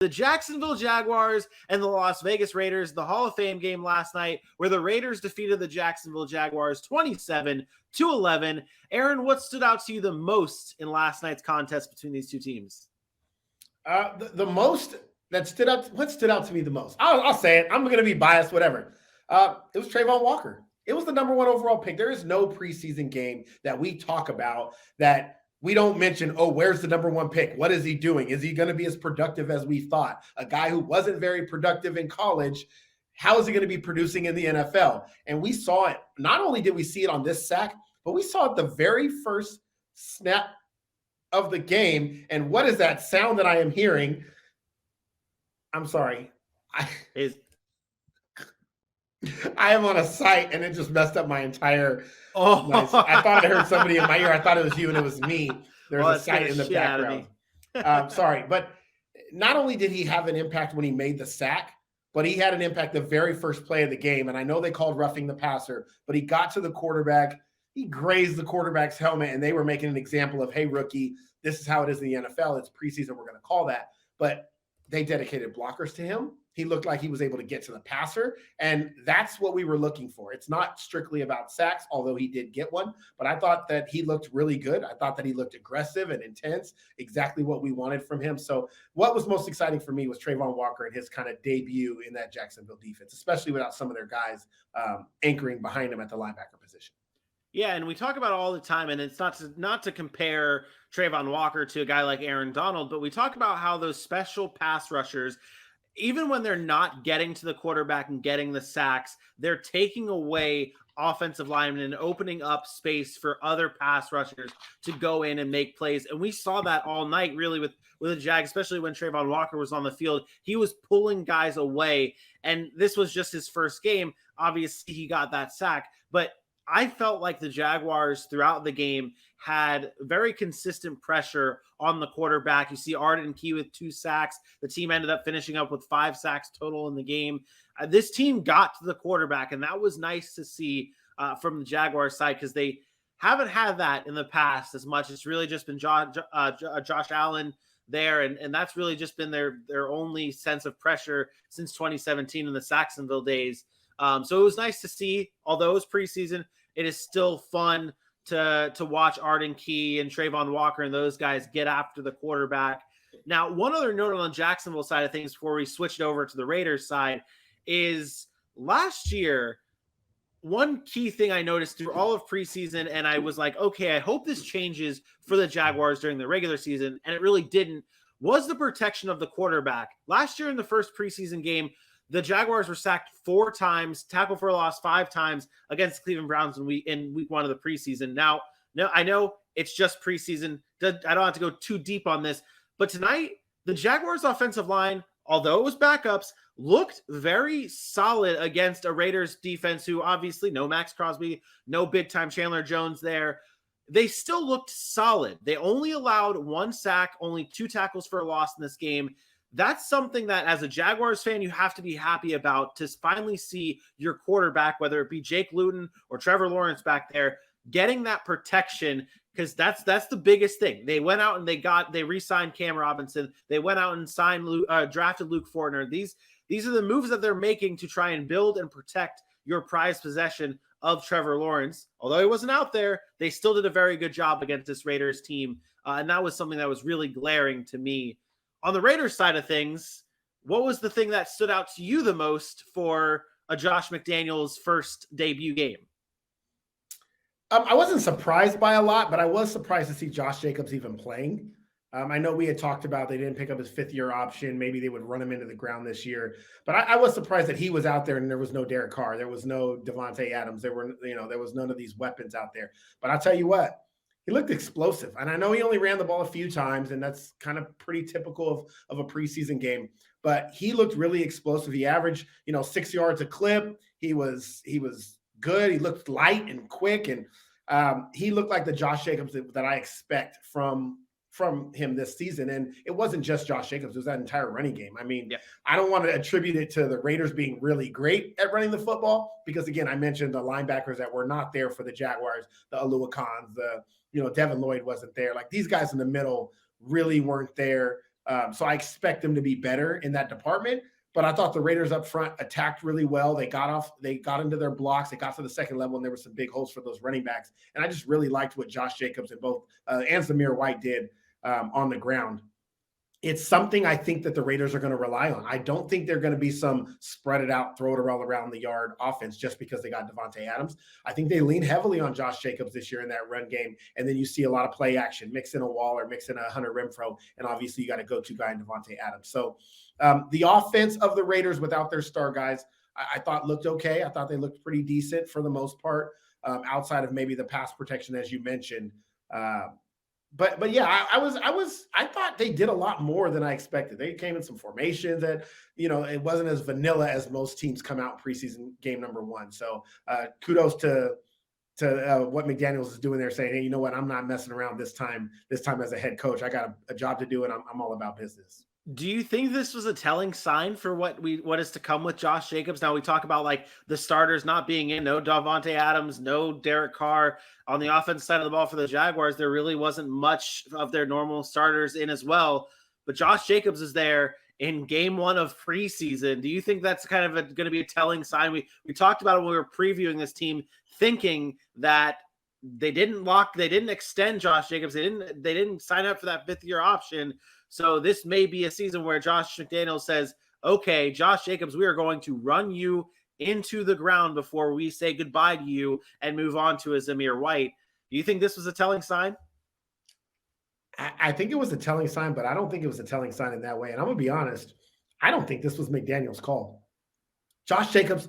the Jacksonville Jaguars and the Las Vegas Raiders, the Hall of Fame game last night, where the Raiders defeated the Jacksonville Jaguars 27-11. Aaron, what stood out to you the most in last night's contest between these two teams? The most that stood out, what stood out to me the most? I'll say it. I'm going to be biased, whatever. It was Trayvon Walker. It was the number 1 overall pick. There is no preseason game that we talk about that we don't mention, oh, where's the number 1 pick? What is he doing? Is he going to be as productive as we thought? A guy who wasn't very productive in college, how is he going to be producing in the NFL? And we saw it. Not only did we see it on this sack, but we saw it the very first snap of the game. And what is that sound that I am hearing? I'm sorry. I am on a site and it just messed up my entire. I thought I heard somebody in my ear. I thought it was you and it was me. There's a site in the background. Sorry. But not only did he have an impact when he made the sack, but he had an impact the very first play of the game. And I know they called roughing the passer, but he got to the quarterback. He grazed the quarterback's helmet and they were making an example of, hey, rookie, this is how it is in the NFL. It's preseason. We're going to call that. But they dedicated blockers to him. He looked like he was able to get to the passer, and that's what we were looking for. It's not strictly about sacks, although he did get one, but I thought that he looked really good. I thought that he looked aggressive and intense, exactly what we wanted from him. So what was most exciting for me was Trayvon Walker and his kind of debut in that Jacksonville defense, especially without some of their guys anchoring behind him at the linebacker position. Yeah, and we talk about it all the time, and it's not to compare Trayvon Walker to a guy like Aaron Donald, but we talk about how those special pass rushers, even when they're not getting to the quarterback and getting the sacks, they're taking away offensive linemen and opening up space for other pass rushers to go in and make plays. And we saw that all night, really, with the Jags, especially when Trayvon Walker was on the field. He was pulling guys away, and this was just his first game. Obviously, he got that sack, but I felt like the Jaguars throughout the game had very consistent pressure on the quarterback. You see Arden Key with 2 sacks. The team ended up finishing up with 5 sacks total in the game. This team got to the quarterback, and that was nice to see from the Jaguars side because they haven't had that in the past as much. It's really just been Josh Allen there, and that's really just been their only sense of pressure since 2017 in the Saxonville days. So it was nice to see, although it was preseason, it is still fun to watch Arden Key and Trayvon Walker and those guys get after the quarterback. Now, one other note on the Jacksonville side of things before we switched over to the Raiders side is last year, one key thing I noticed through all of preseason, and I was like, okay, I hope this changes for the Jaguars during the regular season, and it really didn't, was the protection of the quarterback. Last year in the first preseason game, the Jaguars were sacked 4 times, tackled for a loss 5 times against the Cleveland Browns in week 1 of the preseason. Now, I know it's just preseason. I don't have to go too deep on this, but tonight, the Jaguars offensive line, although it was backups, looked very solid against a Raiders defense who obviously no Max Crosby, no big-time Chandler Jones there. They still looked solid. They only allowed 1 sack, only 2 tackles for a loss in this game. That's something that as a Jaguars fan, you have to be happy about, to finally see your quarterback, whether it be Jake Luton or Trevor Lawrence back there, getting that protection, because that's the biggest thing. They went out and they re-signed Cam Robinson. They went out and drafted Luke Fortner. These are the moves that they're making to try and build and protect your prized possession of Trevor Lawrence. Although he wasn't out there, they still did a very good job against this Raiders team. And that was something that was really glaring to me. On the Raiders side of things, what was the thing that stood out to you the most for a Josh McDaniels first debut game? I wasn't surprised by a lot, but I was surprised to see Josh Jacobs even playing. I know we had talked about they didn't pick up his 5th-year option. Maybe they would run him into the ground this year. But I was surprised that he was out there and there was no Derek Carr. There was no Devontae Adams. There was none of these weapons out there. But I'll tell you what, he looked explosive. And I know he only ran the ball a few times, and that's kind of pretty typical of a preseason game. But he looked really explosive. He averaged, 6 yards a clip. He was good. He looked light and quick. And he looked like the Josh Jacobs that I expect from him this season. And it wasn't just Josh Jacobs. It was that entire running game. I mean, I don't want to attribute it to the Raiders being really great at running the football because, again, I mentioned the linebackers that were not there for the Jaguars, the Alua Khans, Devin Lloyd wasn't there. Like, these guys in the middle really weren't there. So I expect them to be better in that department. But I thought the Raiders up front attacked really well. They got into their blocks. They got to the second level, and there were some big holes for those running backs. And I just really liked what Josh Jacobs and Zamir White did on the ground. It's something I think that the Raiders are going to rely on. I don't think they're going to be some spread it out, throw it all around the yard offense just because they got Devontae Adams. I think they lean heavily on Josh Jacobs this year in that run game. And then you see a lot of play action, mix in a Waller, mix in a Hunter Renfrow, and obviously you got a go-to guy in Devontae Adams. So the offense of the Raiders without their star guys, I thought looked okay. I thought they looked pretty decent for the most part, outside of maybe the pass protection, as you mentioned. But yeah, I thought they did a lot more than I expected. They came in some formations that, it wasn't as vanilla as most teams come out in preseason game number 1. So kudos to what McDaniels is doing there, saying, hey, you know what? I'm not messing around this time as a head coach. I got a job to do, and I'm all about business. Do you think this was a telling sign for what is to come with Josh Jacobs? Now we talk about like the starters not being in, no Davante Adams, no Derek Carr. On the offensive side of the ball for the Jaguars, there really wasn't much of their normal starters in as well. But Josh Jacobs is there in game 1 of preseason. Do you think that's kind of going to be a telling sign? We talked about it when we were previewing this team, thinking that they didn't extend Josh Jacobs. They didn't sign up for that 5th-year option. So this may be a season where Josh McDaniels says, okay, Josh Jacobs, we are going to run you into the ground before we say goodbye to you and move on to a Zamir White. Do you think this was a telling sign? I think it was a telling sign, but I don't think it was a telling sign in that way. And I'm going to be honest, I don't think this was McDaniels' call. Josh Jacobs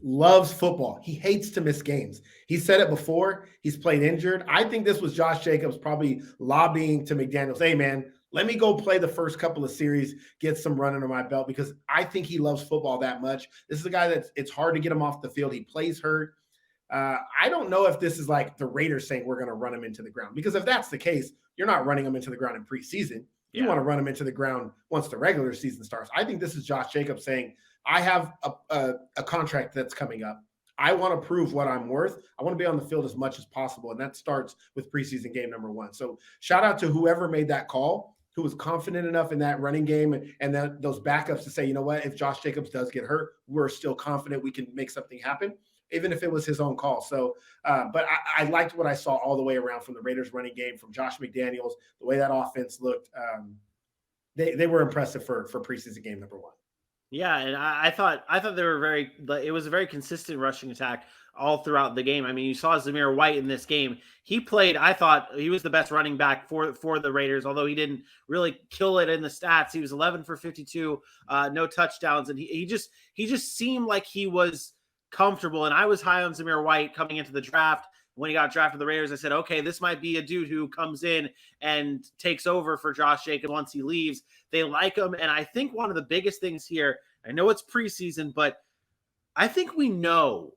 loves football. He hates to miss games. He said it before. He's played injured. I think this was Josh Jacobs probably lobbying to McDaniels, hey, man, let me go play the first couple of series, get some run under my belt, because I think he loves football that much. This is a guy it's hard to get him off the field. He plays hurt. I don't know if this is like the Raiders saying we're going to run him into the ground, because if that's the case, you're not running him into the ground in preseason. You want to run him into the ground once the regular season starts. I think this is Josh Jacobs saying, I have a contract that's coming up. I want to prove what I'm worth. I want to be on the field as much as possible. And that starts with preseason game number 1. So shout out to whoever made that call, who was confident enough in that running game and those backups to say, you know what, if Josh Jacobs does get hurt, we're still confident we can make something happen, even if it was his own call. So, but I liked what I saw all the way around from the Raiders running game, from Josh McDaniels, the way that offense looked. They were impressive for preseason game number 1. Yeah, and I thought they were it was a very consistent rushing attack all throughout the game. I mean, you saw Zamir White in this game. He played, I thought he was the best running back for the Raiders, although he didn't really kill it in the stats. He was 11 for 52, no touchdowns, and he just seemed like he was comfortable. And I was high on Zamir White coming into the draft. When he got drafted to the Raiders, I said, okay, this might be a dude who comes in and takes over for Josh Jacobs once he leaves. They like him. And I think one of the biggest things here, I know it's preseason, but I think we know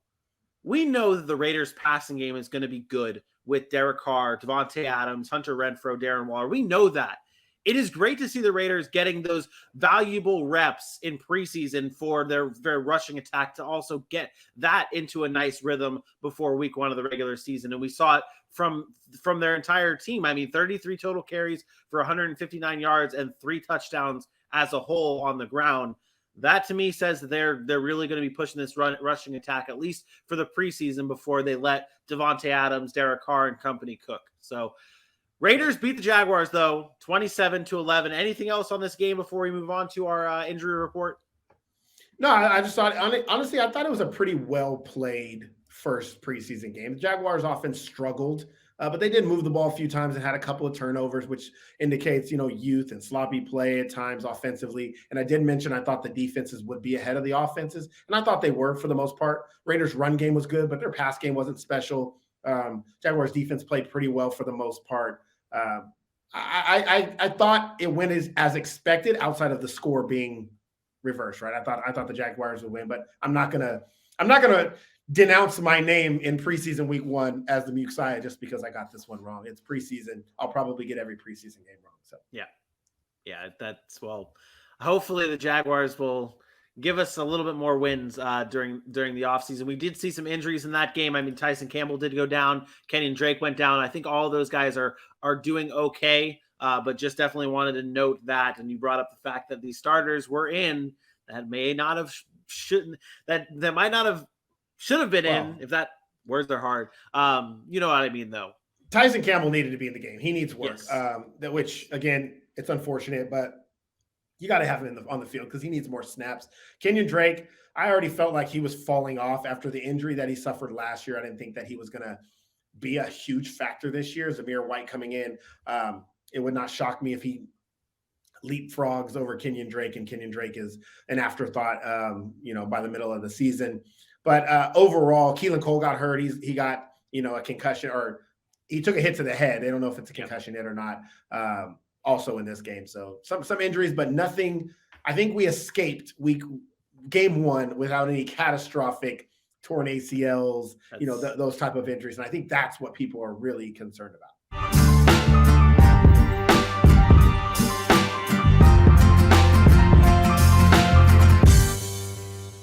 that the Raiders passing game is going to be good with Derek Carr, Devontae Adams, Hunter Renfrow, Darren Waller. We know that. It is great to see the Raiders getting those valuable reps in preseason for their rushing attack to also get that into a nice rhythm before week 1 of the regular season. And we saw it from their entire team. I mean, 33 total carries for 159 yards and 3 touchdowns as a whole on the ground. That to me says that they're really going to be pushing this rushing attack, at least for the preseason, before they let Devontae Adams, Derek Carr, and company cook. So Raiders beat the Jaguars, though, 27-11. Anything else on this game before we move on to our injury report? No, I just thought, honestly, I thought it was a pretty well-played first preseason game. The Jaguars offense struggled, but they did move the ball a few times and had a couple of turnovers, which indicates, youth and sloppy play at times offensively. And I did mention I thought the defenses would be ahead of the offenses, and I thought they were for the most part. Raiders' run game was good, but their pass game wasn't special. Jaguars defense played pretty well for the most part. I thought it went as expected, outside of the score being reversed, right? I thought the Jaguars would win, but I'm not gonna denounce my name in preseason week 1 as the Muxiah just because I got this one wrong. It's preseason. I'll probably get every preseason game wrong. So yeah, hopefully the Jaguars will give us a little bit more wins during the offseason. We did see some injuries in that game. I mean, Tyson Campbell did go down. Kenyon Drake went down. I think all of those guys are doing okay. but just definitely wanted to note that. And you brought up the fact that these starters were in that may not have should have been in, if that words are hard. You know what I mean, though. Tyson Campbell needed to be in the game. He needs work. Yes. Which again, it's unfortunate, but you got to have him on the field because he needs more snaps. Kenyon Drake, I already felt like he was falling off after the injury that he suffered last year. I didn't think that he was going to be a huge factor this year. Zamir White coming in, it would not shock me if he leapfrogs over Kenyon Drake, and Kenyon Drake is an afterthought, by the middle of the season. But overall, Keelan Cole got hurt. He got, a concussion, or he took a hit to the head. They don't know if it's a concussion hit or not. Also in this game. So some injuries, but nothing. I think we escaped game one without any catastrophic torn ACLs, those type of injuries. And I think that's what people are really concerned about.